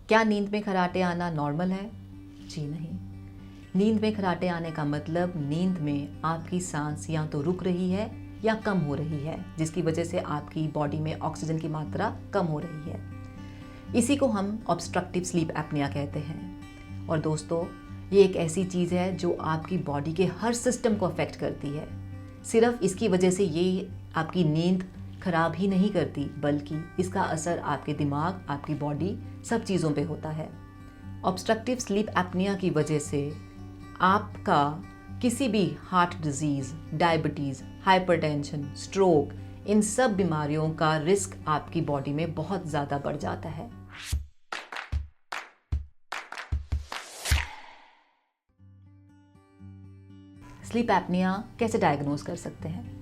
क्या नींद में खर्राटे आना नॉर्मल है? जी नहीं। नींद में खर्राटे आने का मतलब नींद में आपकी सांस या तो रुक रही है या कम हो रही है, जिसकी वजह से आपकी बॉडी में ऑक्सीजन की मात्रा कम हो रही है। इसी को हम ऑब्स्ट्रक्टिव स्लीप एपनिया कहते हैं। और दोस्तों, ये एक ऐसी चीज़ है जो आपकी बॉडी के हर सिस्टम को अफेक्ट करती है। सिर्फ इसकी वजह से ये आपकी नींद खराब ही नहीं करती, बल्कि इसका असर आपके दिमाग, आपकी बॉडी, सब चीज़ों पे होता है। ऑब्स्ट्रक्टिव स्लीप एपनिया की वजह से आपका किसी भी heart disease, diabetes, hypertension, stroke, इन सब बीमारियों का रिस्क आपकी बॉडी में बहुत ज़्यादा बढ़ जाता है। स्लीप एपनिया कैसे डायग्नोज कर सकते हैं?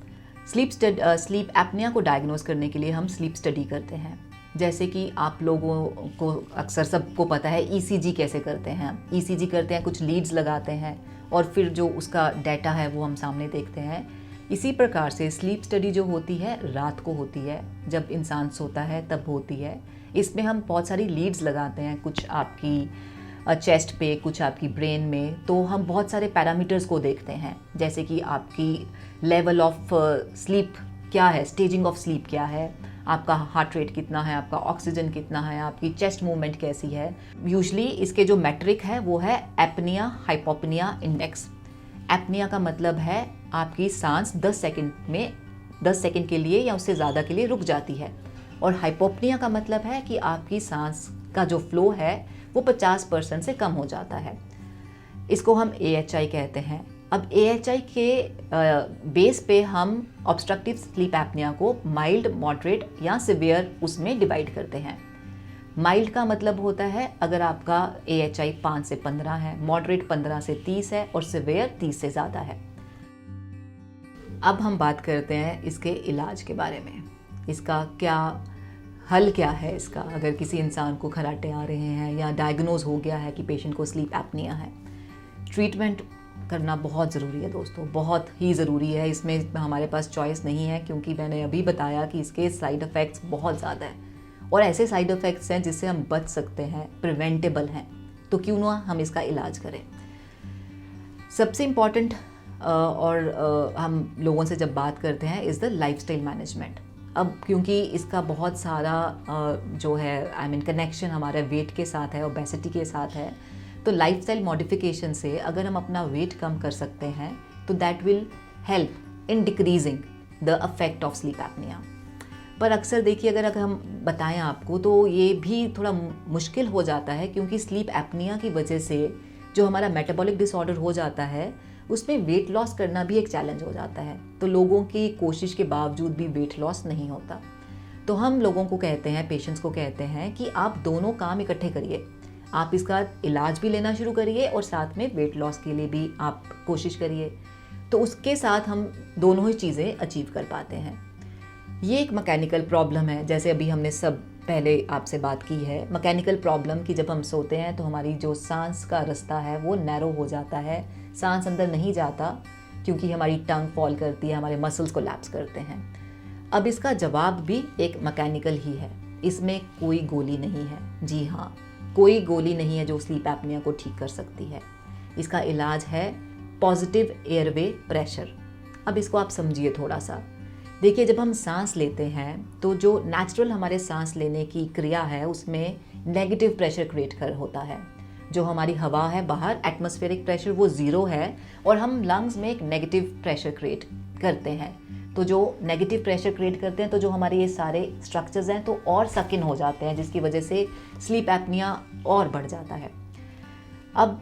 स्लीप एपनिया को डायग्नोज करने के लिए हम स्लीप स्टडी करते हैं। जैसे कि आप लोगों को अक्सर सबको पता है ईसीजी कैसे करते हैं। ईसीजी करते हैं, कुछ लीड्स लगाते हैं और फिर जो उसका डाटा है वो हम सामने देखते हैं। इसी प्रकार से स्लीप स्टडी जो होती है रात को होती है, जब इंसान सोता है तब होती है। इसमें हम बहुत सारी लीड्स लगाते हैं, कुछ आपकी चेस्ट पे, कुछ आपकी ब्रेन में। तो हम बहुत सारे पैरामीटर्स को देखते हैं, जैसे कि आपकी लेवल ऑफ स्लीप क्या है, स्टेजिंग ऑफ स्लीप क्या है, आपका हार्ट रेट कितना है, आपका ऑक्सीजन कितना है, आपकी चेस्ट मूवमेंट कैसी है। यूजुअली इसके जो मैट्रिक है वो है एपनिया हाइपोपनिया इंडेक्स। एपनिया का मतलब है आपकी सांस 10 सेकंड के लिए या उससे ज़्यादा के लिए रुक जाती है, और हाइपोपनिया का मतलब है कि आपकी सांस का जो फ्लो है वो 50% से कम हो जाता है। इसको हम AHI कहते हैं। अब AHI के बेस पे हम ऑब्स्ट्रक्टिव स्लीप एपनिया को माइल्ड, मॉडरेट या सिवियर उसमें डिवाइड करते हैं। माइल्ड का मतलब होता है अगर आपका AHI 5 से 15 है, मॉडरेट 15 से 30 है और सिवियर 30 से ज़्यादा है। अब हम बात करते हैं इसके इलाज के बारे में। इसका क्या हल क्या है इसका, अगर किसी इंसान को खर्राटे आ रहे हैं या डायग्नोज हो गया है कि पेशेंट को स्लीप एपनिया है। ट्रीटमेंट करना बहुत ज़रूरी है दोस्तों, बहुत ही ज़रूरी है। इसमें हमारे पास चॉइस नहीं है, क्योंकि मैंने अभी बताया कि इसके साइड इफ़ेक्ट्स बहुत ज़्यादा हैं और ऐसे साइड इफ़ेक्ट्स हैं जिससे हम बच सकते हैं, प्रिवेंटेबल हैं। तो क्यों ना हम इसका इलाज करें। सबसे इम्पॉर्टेंट और हम लोगों से जब बात करते हैं इज़ द लाइफस्टाइल मैनेजमेंट। अब क्योंकि इसका बहुत सारा जो है कनेक्शन हमारे वेट के साथ है, ओबेसिटी के साथ है, तो लाइफस्टाइल मॉडिफिकेशन से अगर हम अपना वेट कम कर सकते हैं तो that will help in decreasing the affect of sleep apnoea. पर अक्सर देखिए, अगर हम बताएं आपको तो ये भी थोड़ा मुश्किल हो जाता है, क्योंकि स्लीप एपनिया की वजह से जो हमारा मेटाबॉलिक डिसऑर्डर हो जाता है उसमें वेट लॉस करना भी एक चैलेंज हो जाता है। तो लोगों की कोशिश के बावजूद भी वेट लॉस नहीं होता। तो हम लोगों को कहते हैं, पेशेंट्स को कहते हैं कि आप दोनों काम इकट्ठे करिए। आप इसका इलाज भी लेना शुरू करिए और साथ में वेट लॉस के लिए भी आप कोशिश करिए। तो उसके साथ हम दोनों ही चीज़ें अचीव कर पाते हैं। ये एक मैकेनिकल प्रॉब्लम है, जैसे अभी हमने सब पहले आपसे बात की है। मैकेनिकल प्रॉब्लम कि जब हम सोते हैं तो हमारी जो सांस का रास्ता है वो नैरो हो जाता है, सांस अंदर नहीं जाता, क्योंकि हमारी टंग फॉल करती है, हमारे मसल्स कोलैप्स करते हैं। अब इसका जवाब भी एक मैकेनिकल ही है, इसमें कोई गोली नहीं है। जी हाँ, कोई गोली नहीं है जो स्लीप एपनिया को ठीक कर सकती है। इसका इलाज है पॉजिटिव एयरवे प्रेशर। अब इसको आप समझिए थोड़ा सा। देखिए, जब हम सांस लेते हैं तो जो नेचुरल हमारे सांस लेने की क्रिया है उसमें नेगेटिव प्रेशर क्रिएट कर होता है। जो हमारी हवा है बाहर, एटमॉस्फेरिक प्रेशर वो 0 है और हम लंग्स में एक नेगेटिव प्रेशर क्रिएट करते हैं। तो जो नेगेटिव प्रेशर क्रिएट करते हैं तो जो हमारे ये सारे स्ट्रक्चर्स हैं तो और सक इन हो जाते हैं, जिसकी वजह से स्लीप एपनिया और बढ़ जाता है। अब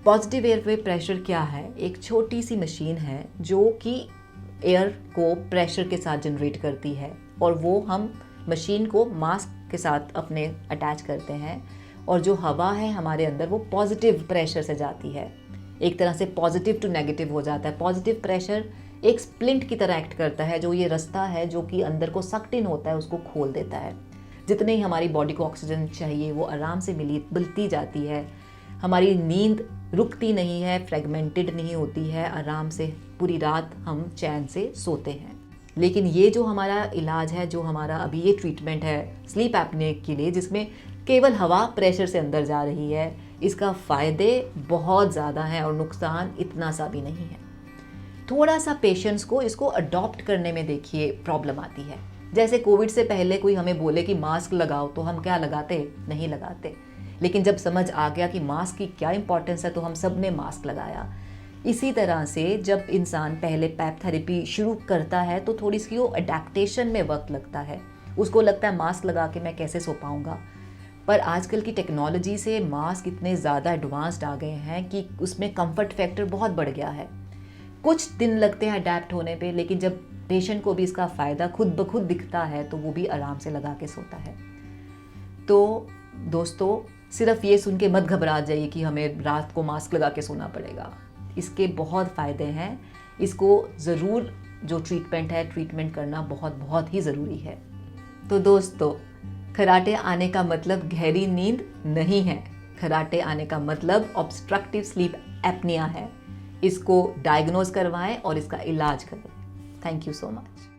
पॉजिटिव एयरवे प्रेशर क्या है? एक छोटी सी मशीन है जो कि एयर को प्रेशर के साथ जनरेट करती है, और वो हम मशीन को मास्क के साथ अपने अटैच करते हैं, और जो हवा है हमारे अंदर वो पॉजिटिव प्रेशर से जाती है, एक तरह से पॉजिटिव टू नेगेटिव हो जाता है। पॉजिटिव प्रेशर एक स्प्लिंट की तरह एक्ट करता है, जो ये रास्ता है जो कि अंदर को सक्ड इन होता है उसको खोल देता है। जितने ही हमारी बॉडी को ऑक्सीजन चाहिए वो आराम से मिलती जाती है। हमारी नींद रुकती नहीं है, फ्रेगमेंटेड नहीं होती है, आराम से पूरी रात हम चैन से सोते हैं। लेकिन ये जो हमारा इलाज है, जो हमारा अभी ये ट्रीटमेंट है स्लीप एपनिया के लिए, जिसमें केवल हवा प्रेशर से अंदर जा रही है। इसका फ़ायदे बहुत ज़्यादा हैं और नुकसान इतना सा भी नहीं है। थोड़ा सा पेशेंट्स को इसको अडॉप्ट करने में देखिए प्रॉब्लम आती है। जैसे कोविड से पहले कोई हमें बोले कि मास्क लगाओ तो हम क्या लगाते? नहीं लगाते। लेकिन जब समझ आ गया कि मास्क की क्या इंपॉर्टेंस है तो हम सब ने मास्क लगाया। इसी तरह से जब इंसान पहले पैप थेरेपी शुरू करता है तो थोड़ी सी वो अडेप्टेशन में वक्त लगता है। उसको लगता है मास्क लगा के मैं कैसे सो पाऊँगा। पर आजकल की टेक्नोलॉजी से मास्क इतने ज़्यादा एडवांस्ड आ गए हैं कि उसमें कंफर्ट फैक्टर बहुत बढ़ गया है। कुछ दिन लगते हैं अडेप्ट होने पे, लेकिन जब पेशेंट को भी इसका फ़ायदा खुद ब खुद दिखता है तो वो भी आराम से लगा के सोता है। तो दोस्तों, सिर्फ ये सुन के मत घबरा जाइए कि हमें रात को मास्क लगा के सोना पड़ेगा। इसके बहुत फ़ायदे हैं। इसको ज़रूर जो ट्रीटमेंट करना बहुत बहुत ही ज़रूरी है। तो दोस्तों, खर्राटे आने का मतलब गहरी नींद नहीं है। खर्राटे आने का मतलब ऑब्स्ट्रक्टिव स्लीप एपनिया है। इसको डायग्नोज करवाएं और इसका इलाज करें। Thank you so much.